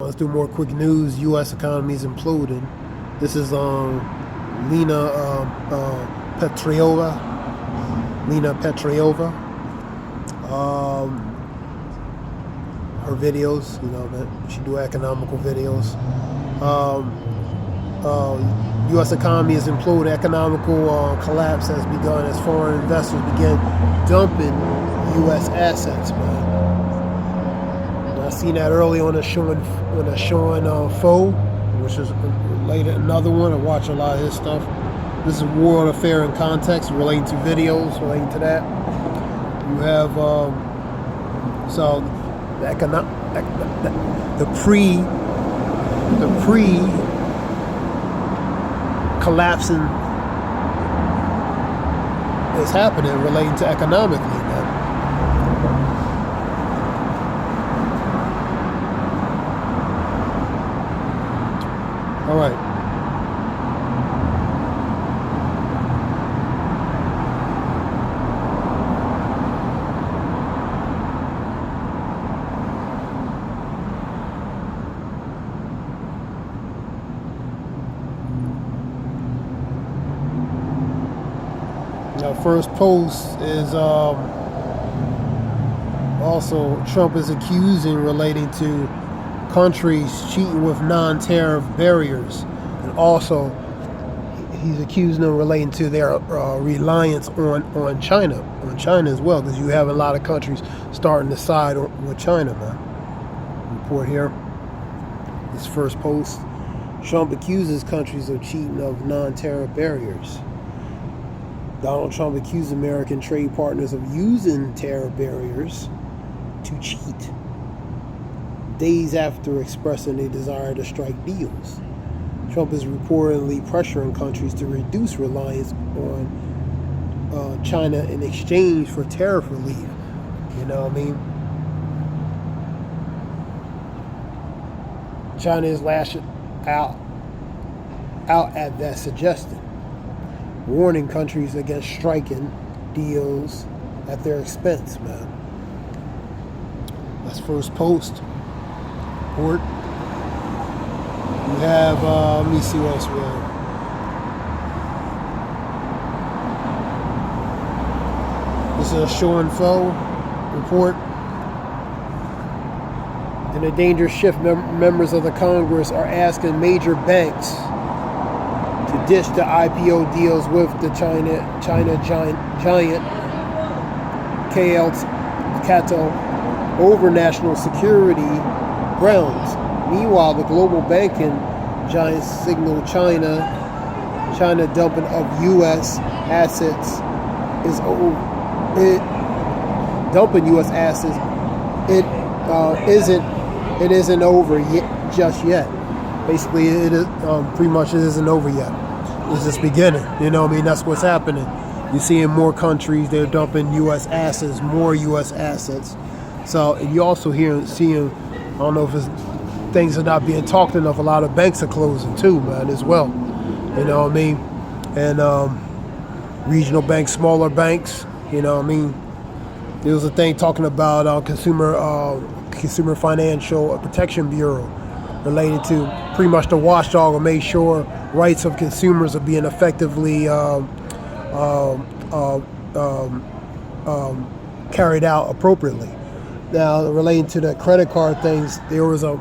Let's do more quick news. U.S. economy is imploding. This is Lena Petriova. Lena Petriova. Her videos, she do economical videos. U.S. economy is imploding. Economical collapse has begun as foreign investors begin dumping U.S. assets, man. I seen that early on a showing Foe, which is later another one. I watch a lot of his stuff. This is World Affair in Context, relating to videos, relating to that. You have the pre collapsing is happening relating to economically, man. All right. Now, first post is also Trump is accusing relating to countries cheating with non-tariff barriers, and also he's accusing them relating to their reliance on China as well, because you have a lot of countries starting to side with China, man. Report here. This first post. Trump accuses countries of cheating of non-tariff barriers. Donald Trump accused American trade partners of using tariff barriers to cheat, days after expressing a desire to strike deals. Trump is reportedly pressuring countries to reduce reliance on China in exchange for tariff relief. You know what I mean? China is lashing out at that suggestion, warning countries against striking deals at their expense, man. That's first post. Report. We have, let me see what else we have. This is a show and foe report. In a dangerous shift, members of the Congress are asking major banks to ditch the IPO deals with the China giant Cato over national security grounds. Meanwhile, the global banking giants signal China dumping of U.S. assets dumping U.S. assets. It isn't over just yet. Basically, it is pretty much it isn't over yet. It's just beginning. You know what I mean? That's what's happening. You're seeing more countries, they're dumping U.S. assets, more U.S. assets. So, and you also seeing, I don't know if it's, things are not being talked enough, a lot of banks are closing too, man, as well. You know what I mean? And regional banks, smaller banks, you know what I mean? There was a thing talking about Consumer Financial Protection Bureau, related to pretty much the watchdog will make sure rights of consumers are being effectively carried out appropriately. Now, relating to the credit card things, there was up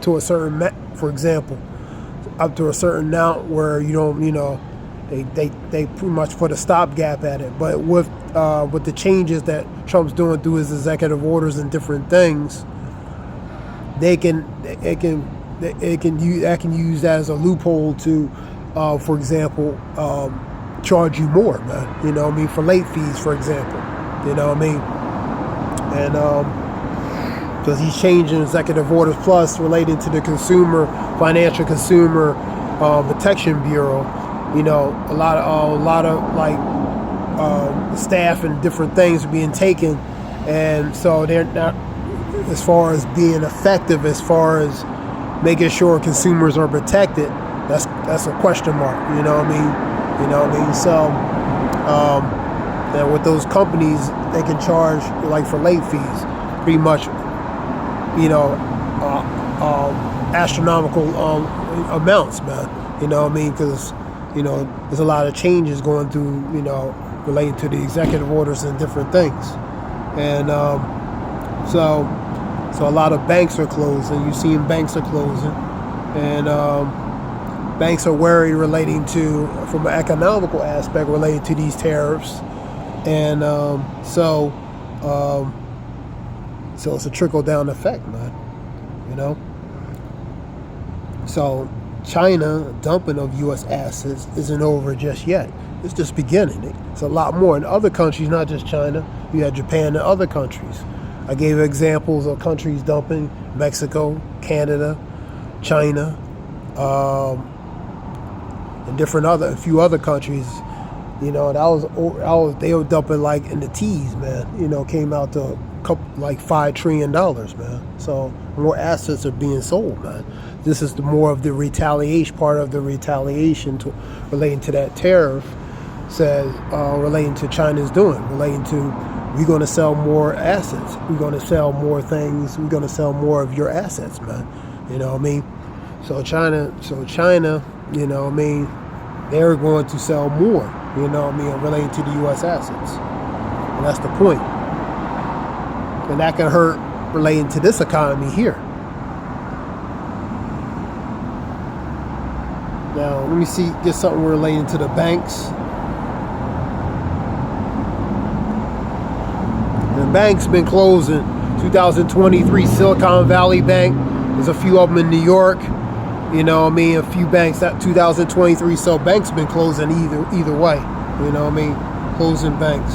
to a certain, for example, up to a certain amount where they pretty much put a stopgap at it. But with the changes that Trump's doing through his executive orders and different things, they can use that as a loophole to, for example, charge you more, man. You know what I mean? For late fees, for example. You know what I mean? And because he's changing executive orders plus relating to the Financial Consumer Protection Bureau. You know, a lot of like staff and different things are being taken, and so they're not, as far as being effective, as far as making sure consumers are protected. That's a question mark. You know what I mean? You know what I mean? So, and with those companies, they can charge like for late fees, pretty much. You know, astronomical amounts, man. You know what I mean? Because, you know, there's a lot of changes going through, you know, related to the executive orders and different things. And so a lot of banks are closing. You're seeing banks are closing. And banks are worried relating to, from an economical aspect, related to these tariffs. And so it's a trickle-down effect, man. You know? So China dumping of U.S. assets isn't over just yet. It's just beginning. It's a lot more in other countries, not just China. You have Japan and other countries. I gave examples of countries dumping: Mexico, Canada, China, and a few other countries. You know, they were dumping like in the T's, man. You know, came out to like $5 trillion, man. So more assets are being sold, man. This is more of the retaliation, part of the retaliation relating to that tariff, says relating to China's doing, relating to, we're going to sell more assets, we're going to sell more things, we're going to sell more of your assets, man. You know what I mean? So China, you know what I mean, they're going to sell more, you know what I mean, relating to the U.S. assets. And that's the point. And that can hurt relating to this economy here. Now, let me get something relating to the banks. The bank's been closing. 2023, Silicon Valley Bank. There's a few of them in New York. You know what I mean? A few banks that 2023. So banks been closing either way. You know what I mean? Closing banks.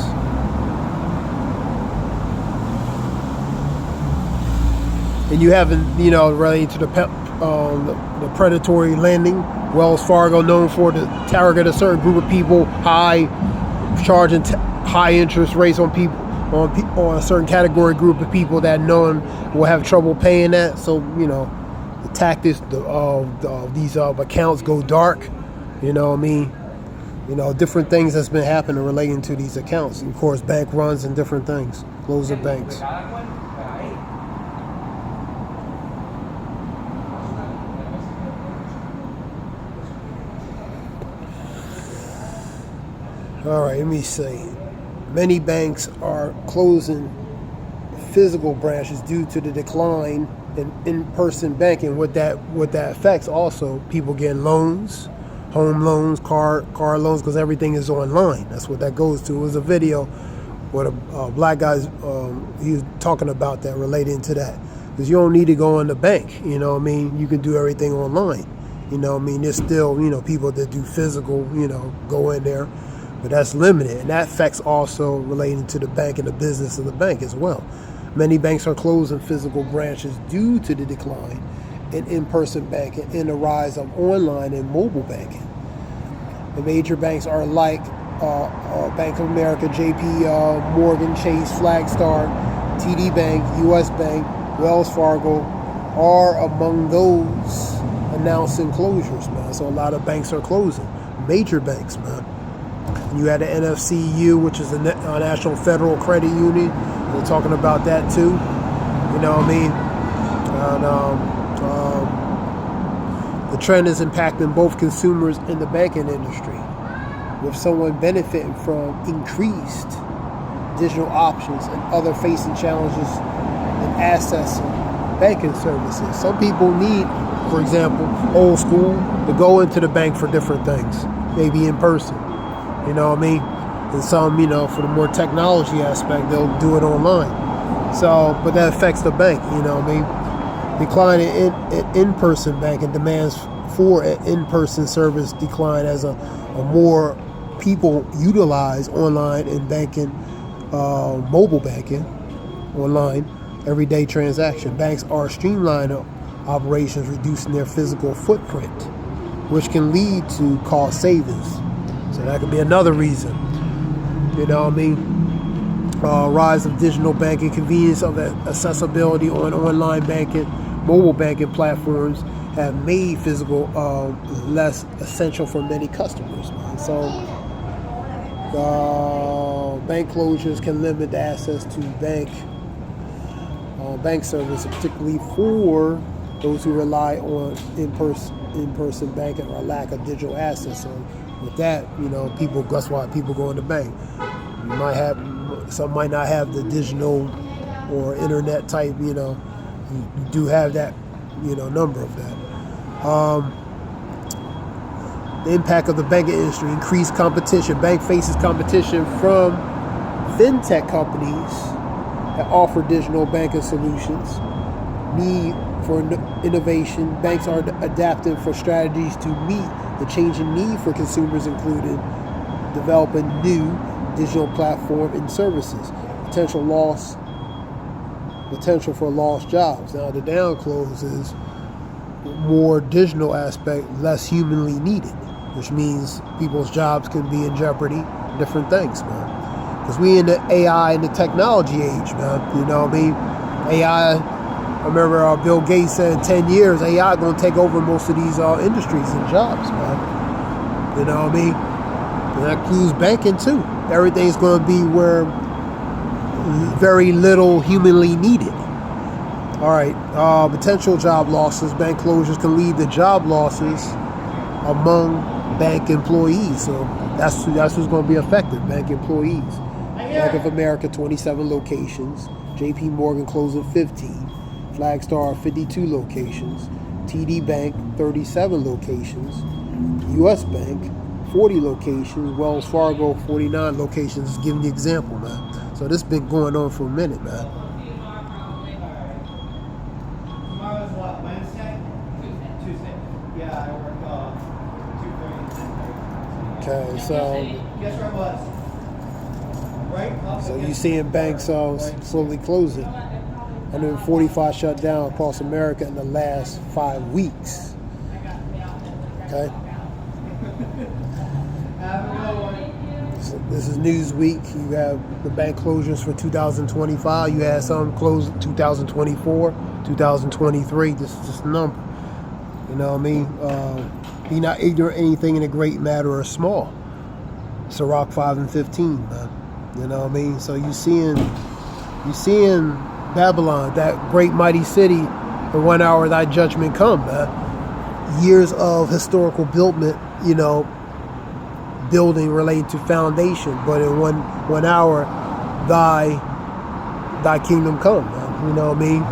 And you haven't, you know, related to the predatory lending. Wells Fargo, known for to target a certain group of people, charging high interest rates on people, on a certain category group of people that known will have trouble paying that. So, you know, the tactics of these accounts go dark. You know what I mean? You know, different things that's been happening relating to these accounts. And of course, bank runs and different things. Closing banks. All right, let me see. Many banks are closing physical branches due to the decline in in-person banking. What that affects also, people getting loans, home loans, car loans, because everything is online. That's what that goes to. It was a video where a black guy, he was talking about that, relating to that. Because you don't need to go in the bank, you know what I mean? You can do everything online. You know what I mean? There's still, you know, people that do physical, you know, go in there. But that's limited, and that affects also relating to the bank and the business of the bank as well. Many banks are closing physical branches due to the decline in in-person banking and the rise of online and mobile banking. The major banks are like Bank of America, JP Morgan Chase, Flagstar, TD Bank, US Bank, Wells Fargo are among those announcing closures, man. So a lot of banks are closing. Major banks, man. You had the NFCU, which is the National Federal Credit Union. We're talking about that too. You know what I mean? And, the trend is impacting both consumers and the banking industry, with someone benefiting from increased digital options and other facing challenges in accessing banking services. Some people need, for example, old school, to go into the bank for different things, maybe in person. You know what I mean? And some, you know, for the more technology aspect, they'll do it online. So, but that affects the bank, you know what I mean? Decline in in-person banking, demands for an in-person service decline as a more people utilize online and banking, mobile banking, online, everyday transaction. Banks are streamlining operations, reducing their physical footprint, which can lead to cost savings. So that could be another reason. You know what I mean? Rise of digital banking, convenience of accessibility on online banking, mobile banking platforms have made physical less essential for many customers. So bank closures can limit the access to bank service, particularly for those who rely on in-person banking or lack of digital assets. So with that, people, that's why people go in the bank. You might have, some might not have the digital or internet type, you do have that, number of that. The impact of the banking industry, increased competition. Bank faces competition from fintech companies that offer digital banking solutions. Need for innovation. Banks are adapting for strategies to meet the changing need for consumers, including developing new digital platform and services. Potential for lost jobs. Now the down close is more digital aspect, less humanly needed, which means people's jobs can be in jeopardy, different things, man. Because we in the AI and the technology age, man. You know what I mean? AI, I remember Bill Gates said in 10 years, AI going to take over most of these industries and jobs, man. You know what I mean? And that includes banking too. Everything's going to be where very little humanly needed. All right, potential job losses. Bank closures can lead to job losses among bank employees. So that's who's going to be affected, bank employees. Bank of America, 27 locations. JP Morgan closing 15. Flagstar, 52 locations. TD Bank, 37 locations. US Bank, 40 locations. Wells Fargo, 49 locations. Giving the example, man. So this has been going on for a minute, man. Tomorrow's what, Wednesday? Tuesday. Yeah, I work 2:30. Okay, so Guess where I was? Right? so you seeing banks slowly closing. 145 shut down across America in the last 5 weeks. Okay. Have a good one. So this is Newsweek. You have the bank closures for 2025. You had some closed 2024, 2023. This is just a number. You know what I mean? Be not ignorant of anything in a great matter or small. Sirach 5 and 15, man. You know what I mean? So you seeing Babylon, that great mighty city, the 1 hour thy judgment come, man. Years of historical building relating to foundation, but in one hour thy kingdom come, man. You know what I mean?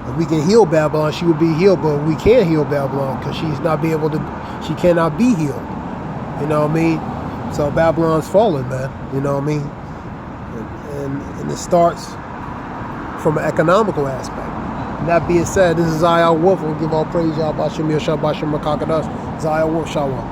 If we can heal Babylon, she would be healed, but we can't heal Babylon because she cannot be healed. You know what I mean? So Babylon's falling, man. You know what I mean? And it starts from an economical aspect. And that being said, this is Zayah Wolf. We'll give all praise, Yahweh Shem Yeshua B'Shem Makakadas. Zayah Wolf, Shalom.